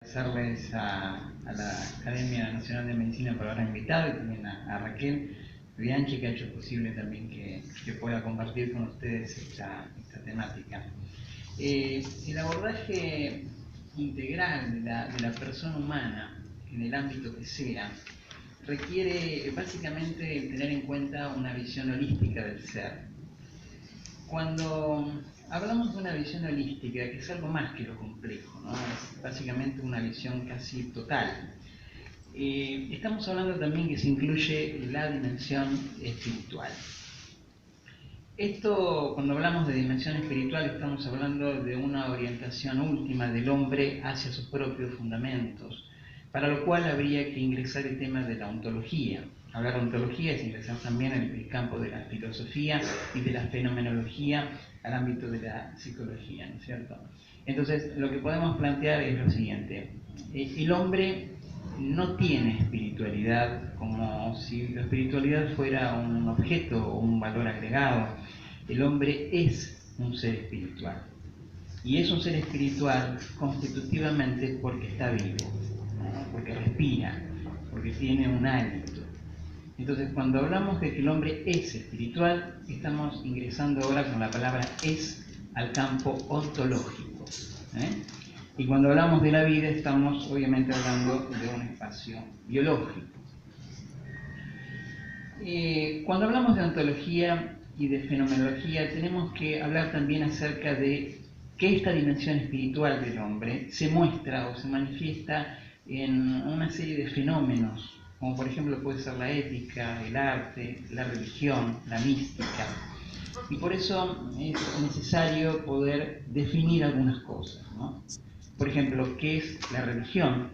Agradecerles a la Academia Nacional de Medicina por haber invitado y también a Raquel Bianchi, que ha hecho posible también que pueda compartir con ustedes esta temática. El abordaje integral de la persona humana, en el ámbito que sea, requiere básicamente tener en cuenta una visión holística del ser. Cuando hablamos de una visión holística, que es algo más que lo complejo, ¿no? Es básicamente una visión casi total. Estamos hablando también que se incluye la dimensión espiritual. Esto, cuando hablamos de dimensión espiritual, estamos hablando de una orientación última del hombre hacia sus propios fundamentos, para lo cual habría que ingresar el tema de la ontología. Hablar de ontología es ingresar también en el campo de la filosofía y de la fenomenología al ámbito de la psicología, ¿no es cierto? Entonces, lo que podemos plantear es lo siguiente. El hombre no tiene espiritualidad como si la espiritualidad fuera un objeto o un valor agregado. El hombre es un ser espiritual. Y es un ser espiritual constitutivamente porque está vivo, ¿no? Porque respira, porque tiene un hálito. Entonces, cuando hablamos de que el hombre es espiritual, estamos ingresando ahora con la palabra es al campo ontológico. Y cuando hablamos de la vida, estamos obviamente hablando de un espacio biológico. Cuando hablamos de ontología y de fenomenología, tenemos que hablar también acerca de que esta dimensión espiritual del hombre se muestra o se manifiesta en una serie de fenómenos, como por ejemplo puede ser la ética, el arte, la religión, la mística. Y por eso es necesario poder definir algunas cosas, ¿no? Por ejemplo, ¿qué es la religión?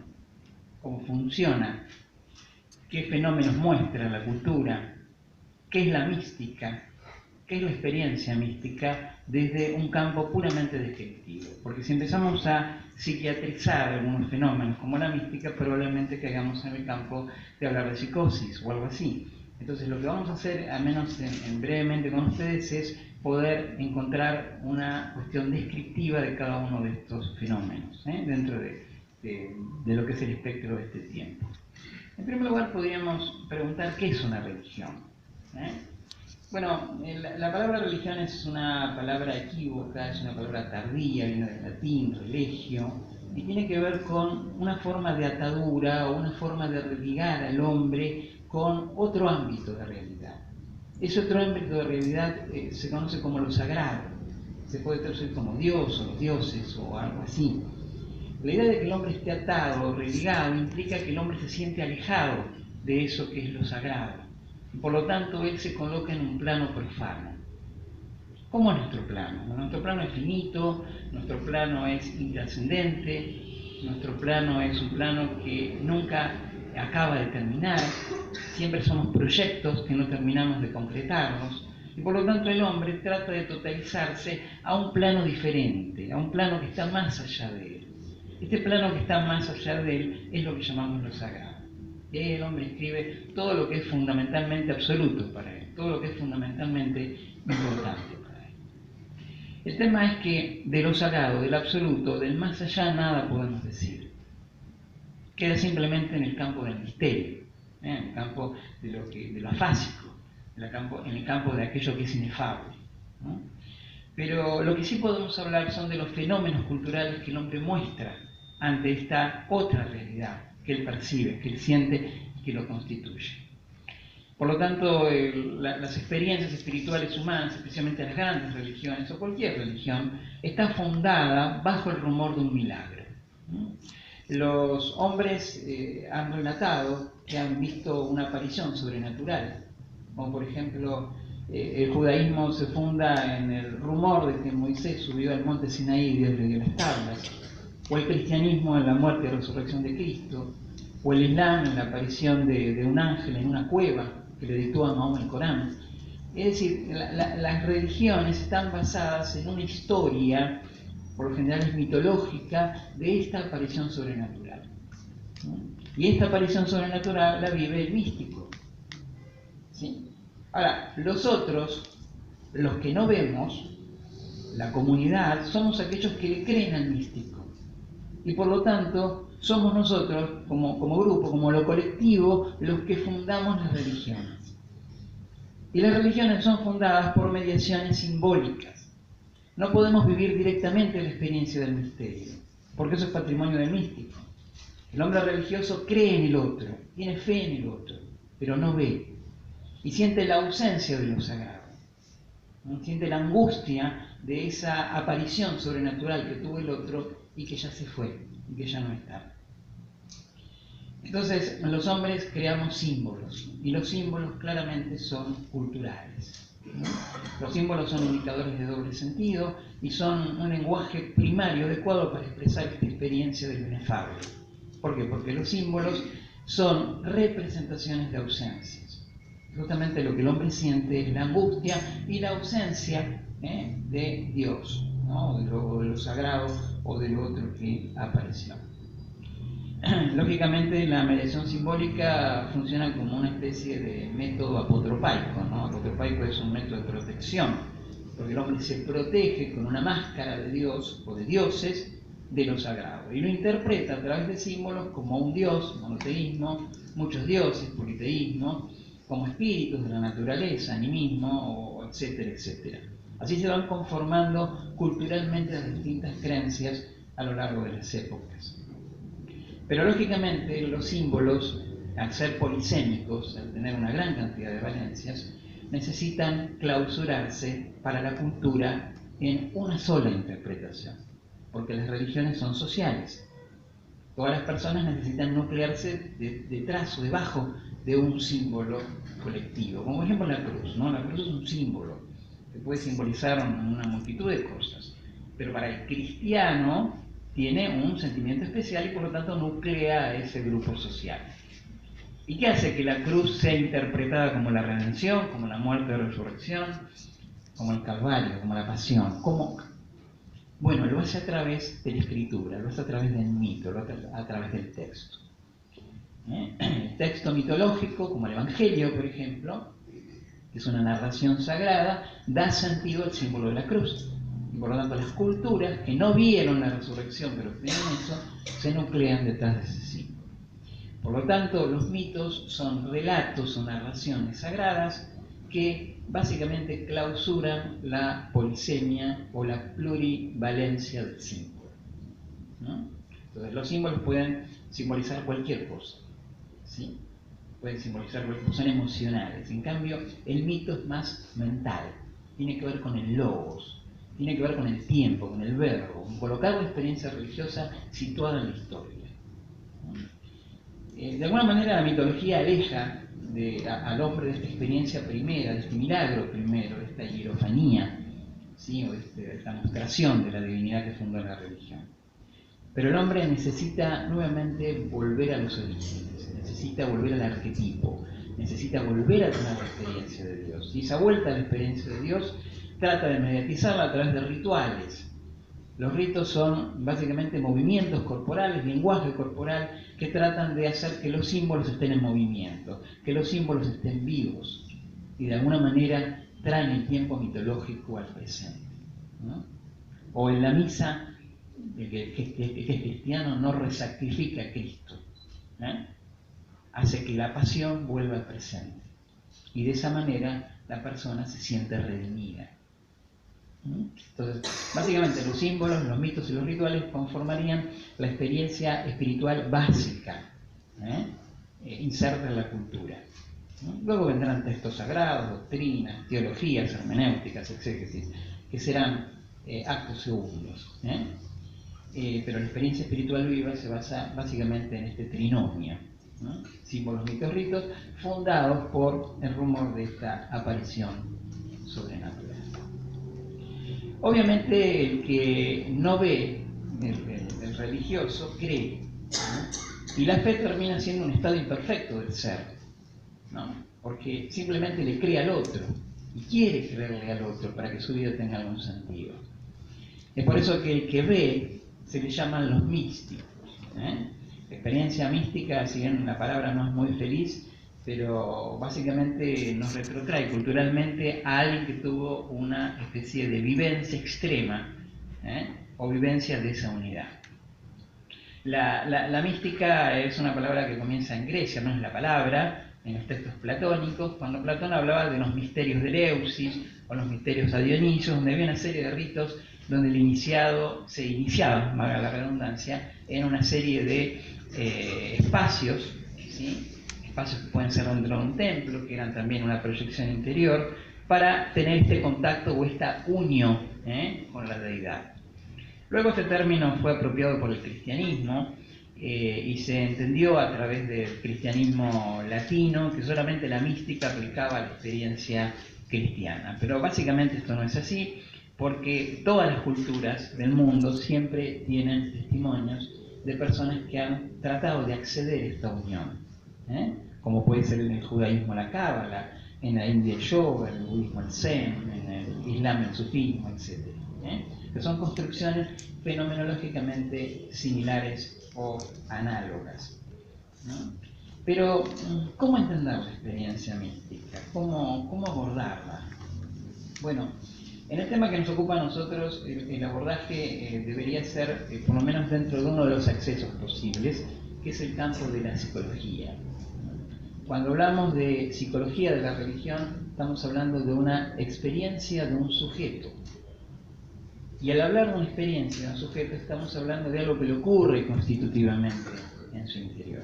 ¿Cómo funciona? ¿Qué fenómenos muestra la cultura? ¿Qué es la mística? ¿Qué es la experiencia mística desde un campo puramente descriptivo? Porque si empezamos a psiquiatrizar algunos fenómenos como la mística, probablemente caigamos en el campo de hablar de psicosis o algo así. Entonces lo que vamos a hacer, al menos en brevemente con ustedes, es poder encontrar una cuestión descriptiva de cada uno de estos fenómenos, dentro de lo que es el espectro de este tiempo. En primer lugar, podríamos preguntar qué es una religión. Bueno, la palabra religión es una palabra equívoca, es una palabra tardía, viene del latín, religio, y tiene que ver con una forma de atadura o una forma de religar al hombre con otro ámbito de realidad. Ese otro ámbito de realidad se conoce como lo sagrado, se puede traducir como Dios o los dioses o algo así. La idea de que el hombre esté atado o religado implica que el hombre se siente alejado de eso que es lo sagrado. Y por lo tanto, él se coloca en un plano profano. ¿Cómo es nuestro plano? Nuestro plano es finito, nuestro plano es intrascendente, nuestro plano es un plano que nunca acaba de terminar, siempre somos proyectos que no terminamos de concretarnos, y por lo tanto el hombre trata de totalizarse a un plano diferente, a un plano que está más allá de él. Este plano que está más allá de él es lo que llamamos lo sagrado. Y ahí el hombre escribe todo lo que es fundamentalmente absoluto para él, todo lo que es fundamentalmente importante para él. El tema es que de lo sagrado, del absoluto, del más allá, nada podemos decir. Queda simplemente en el campo del misterio, en el campo de lo afásico, en el campo de aquello que es inefable, ¿no? Pero lo que sí podemos hablar son de los fenómenos culturales que el hombre muestra ante esta otra realidad que él percibe, que él siente y que lo constituye. Por lo tanto, las experiencias espirituales humanas, especialmente las grandes religiones o cualquier religión, está fundada bajo el rumor de un milagro. Los hombres han relatado que han visto una aparición sobrenatural, como por ejemplo el judaísmo se funda en el rumor de que Moisés subió al monte Sinaí y Dios le dio las tablas, o el cristianismo en la muerte y resurrección de Cristo, o el islam en la aparición de un ángel en una cueva que le dictó a Mahoma el Corán. Es decir, las religiones están basadas en una historia, por lo general es mitológica, de esta aparición sobrenatural. Y esta aparición sobrenatural la vive el místico. ¿Sí? Ahora, los otros, los que no vemos, la comunidad, somos aquellos que le creen al místico. y por lo tanto somos nosotros, como grupo, como lo colectivo, los que fundamos las religiones. Y las religiones son fundadas por mediaciones simbólicas. No podemos vivir directamente la experiencia del misterio, porque eso es patrimonio del místico. El hombre religioso cree en el otro, tiene fe en el otro, pero no ve. Y siente la ausencia de lo sagrado. Siente la angustia de esa aparición sobrenatural que tuvo el otro y que ya se fue, y que ya no está. Entonces, los hombres creamos símbolos, y los símbolos claramente son culturales. Los símbolos son indicadores de doble sentido y son un lenguaje primario adecuado para expresar esta experiencia de lo inefable. ¿Por qué? Porque los símbolos son representaciones de ausencias. Justamente lo que el hombre siente es la angustia y la ausencia de Dios, ¿no? de lo sagrado o de lo otro que apareció. Lógicamente la mediación simbólica funciona como una especie de método apotropaico, ¿no? Apotropaico es un método de protección, porque el hombre se protege con una máscara de Dios o de dioses de lo sagrado y lo interpreta a través de símbolos como un dios, monoteísmo, muchos dioses, politeísmo, como espíritus de la naturaleza, animismo, etcétera, etcétera. Así se van conformando culturalmente las distintas creencias a lo largo de las épocas. Pero lógicamente los símbolos, al ser polisémicos, al tener una gran cantidad de valencias, necesitan clausurarse para la cultura en una sola interpretación, porque las religiones son sociales. Todas las personas necesitan nuclearse detrás o debajo de un símbolo colectivo, como por ejemplo la cruz, ¿no? La cruz es un símbolo que puede simbolizar una multitud de cosas, pero para el cristiano tiene un sentimiento especial y por lo tanto nuclea a ese grupo social. ¿Y qué hace que la cruz sea interpretada como la redención, como la muerte y resurrección, como el Calvario, como la pasión? ¿Cómo? Bueno, lo hace a través de la escritura, lo hace a través del mito, lo hace a través del texto. El texto mitológico, como el Evangelio, por ejemplo, que es una narración sagrada, da sentido al símbolo de la cruz. Y por lo tanto las culturas que no vieron la resurrección, pero creen eso, se nuclean detrás de ese símbolo. Por lo tanto, los mitos son relatos o narraciones sagradas que básicamente clausuran la polisemia o la plurivalencia del símbolo, ¿no? Entonces los símbolos pueden simbolizar cualquier cosa, ¿sí? Pueden simbolizar cualquier cosa, son emocionales. En cambio, el mito es más mental, tiene que ver con el logos, tiene que ver con el tiempo, con el verbo, con colocar la experiencia religiosa situada en la historia. De alguna manera la mitología aleja al hombre de esta experiencia primera, de este milagro primero, de esta hierofanía, ¿sí? O de esta mostración de la divinidad que fundó la religión. Pero el hombre necesita nuevamente volver a los orígenes, necesita volver al arquetipo, necesita volver a tener la experiencia de Dios. Y esa vuelta a la experiencia de Dios trata de mediatizarla a través de rituales. Los ritos son básicamente movimientos corporales, lenguaje corporal, que tratan de hacer que los símbolos estén en movimiento, que los símbolos estén vivos y de alguna manera traen el tiempo mitológico al presente, ¿no? O en la misa, el que es cristiano no resacrifica a Cristo, hace que la pasión vuelva al presente y de esa manera la persona se siente redimida. Entonces, básicamente los símbolos, los mitos y los rituales conformarían la experiencia espiritual básica, inserta en la cultura. Luego vendrán textos sagrados, doctrinas, teologías, hermenéuticas, exégesis, que serán actos segundos. Pero la experiencia espiritual viva se basa básicamente en este trinomio, ¿no? Símbolos, mitos, ritos, fundados por el rumor de esta aparición sobrenatural. Obviamente el que no ve, el religioso, cree, ¿no? Y la fe termina siendo un estado imperfecto del ser, ¿no? Porque simplemente le cree al otro y quiere creerle al otro para que su vida tenga algún sentido. Es por eso que el que ve se le llaman los místicos. La experiencia mística, si bien la palabra no es muy feliz, pero básicamente nos retrotrae culturalmente a alguien que tuvo una especie de vivencia extrema, o vivencia de esa unidad. La mística es una palabra que comienza en Grecia, no es la palabra, en los textos platónicos, cuando Platón hablaba de los misterios de Eleusis o los misterios a Dionisio, donde había una serie de ritos donde el iniciado se iniciaba, valga la redundancia, en una serie de espacios, ¿sí? Espacios que pueden ser dentro de un templo, que eran también una proyección interior, para tener este contacto o esta unión con la deidad. Luego este término fue apropiado por el cristianismo y se entendió a través del cristianismo latino que solamente la mística aplicaba a la experiencia cristiana. Pero básicamente esto no es así, porque todas las culturas del mundo siempre tienen testimonios de personas que han tratado de acceder a esta unión, como puede ser en el judaísmo la cábala, en la India el yoga, en el budismo el zen, en el islam el sufismo, etc. Que son construcciones fenomenológicamente similares o análogas, ¿no? Pero, ¿cómo entender la experiencia mística? ¿Cómo abordarla? Bueno, en el tema que nos ocupa a nosotros, el abordaje debería ser, por lo menos dentro de uno de los accesos posibles, que es el campo de la psicología. Cuando hablamos de psicología de la religión, estamos hablando de una experiencia de un sujeto. Y al hablar de una experiencia de un sujeto, estamos hablando de algo que le ocurre constitutivamente en su interior.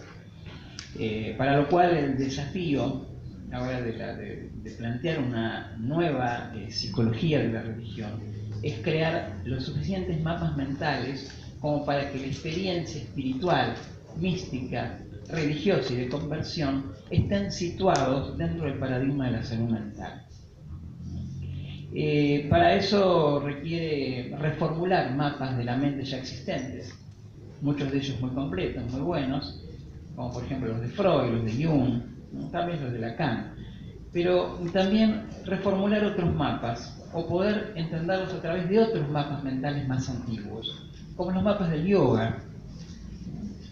Para lo cual el desafío ahora de plantear una nueva psicología de la religión es crear los suficientes mapas mentales como para que la experiencia espiritual, mística, religiosa y de conversión estén situados dentro del paradigma de la salud mental. Para eso requiere reformular mapas de la mente ya existentes, muchos de ellos muy completos, muy buenos, como por ejemplo los de Freud, los de Jung, tal vez los de Lacan, pero también reformular otros mapas o poder entenderlos a través de otros mapas mentales más antiguos, como los mapas del yoga,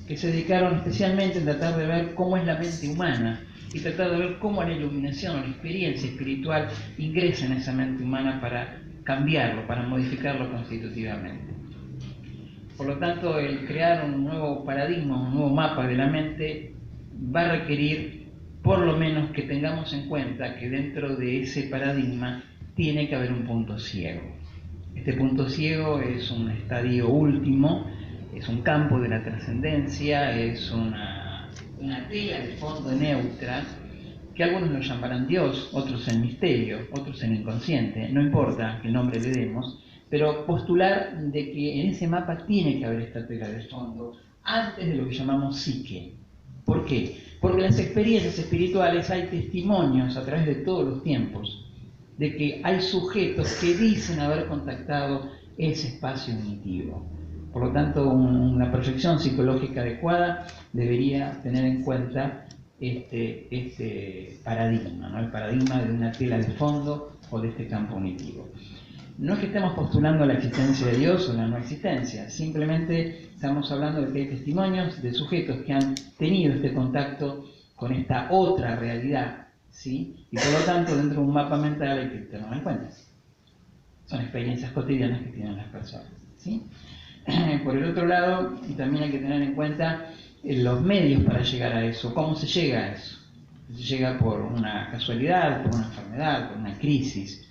que se dedicaron especialmente a tratar de ver cómo es la mente humana y tratar de ver cómo la iluminación o la experiencia espiritual ingresa en esa mente humana para cambiarlo, para modificarlo constitutivamente. Por lo tanto, el crear un nuevo paradigma, un nuevo mapa de la mente va a requerir por lo menos que tengamos en cuenta que dentro de ese paradigma tiene que haber un punto ciego. Este punto ciego es un estadio último, es un campo de la trascendencia, es una tela de fondo neutra, que algunos lo llamarán Dios, otros el misterio, otros el inconsciente, no importa qué nombre le demos, pero postular de que en ese mapa tiene que haber esta tela de fondo antes de lo que llamamos psique. ¿Por qué? Porque en las experiencias espirituales hay testimonios a través de todos los tiempos de que hay sujetos que dicen haber contactado ese espacio unitivo. Por lo tanto, una proyección psicológica adecuada debería tener en cuenta este paradigma, ¿no? El paradigma de una tela de fondo o de este campo unitivo. No es que estemos postulando la existencia de Dios o la no existencia, simplemente estamos hablando de que hay testimonios de sujetos que han tenido este contacto con esta otra realidad, ¿sí? Y por lo tanto, dentro de un mapa mental hay que tenerlo en cuenta. Son experiencias cotidianas que tienen las personas, ¿sí? Por el otro lado, también hay que tener en cuenta los medios para llegar a eso. ¿Cómo se llega a eso? Se llega por una casualidad, por una enfermedad, por una crisis,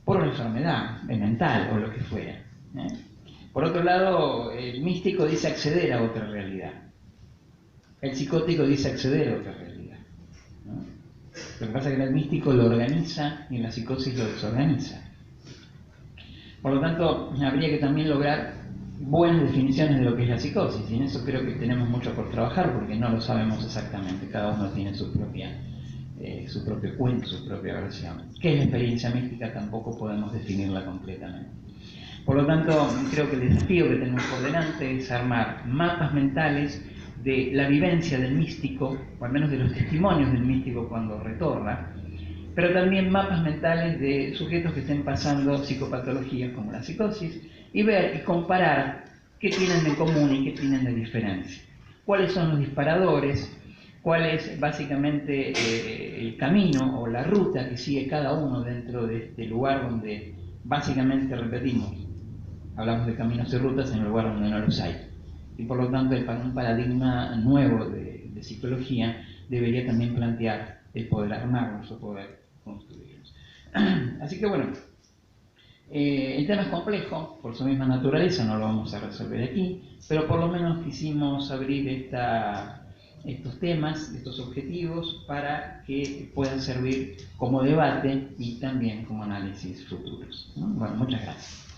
por una enfermedad mental o lo que fuera. Por otro lado, el místico dice acceder a otra realidad. El psicótico dice acceder a otra realidad, ¿no? Lo que pasa es que el místico lo organiza y en la psicosis lo desorganiza. Por lo tanto, habría que también lograr buenas definiciones de lo que es la psicosis, y en eso creo que tenemos mucho por trabajar porque no lo sabemos exactamente, cada uno tiene su propio cuento, su propia versión. ¿Qué es la experiencia mística? Tampoco podemos definirla completamente. Por lo tanto, creo que el desafío que tenemos por delante es armar mapas mentales de la vivencia del místico, o al menos de los testimonios del místico cuando retorna, pero también mapas mentales de sujetos que estén pasando psicopatologías como la psicosis, y ver y comparar qué tienen de común y qué tienen de diferencia. ¿Cuáles son los disparadores? ¿Cuál es básicamente el camino o la ruta que sigue cada uno dentro de este lugar donde básicamente repetimos? Hablamos de caminos y rutas en el lugar donde no los hay. y por lo tanto un paradigma nuevo de psicología debería también plantear el poder armarnos o poder construirnos. Así que bueno, el tema es complejo, por su misma naturaleza, no lo vamos a resolver aquí, pero por lo menos quisimos abrir estos temas, estos objetivos, para que puedan servir como debate y también como análisis futuros, ¿no? Bueno, muchas gracias.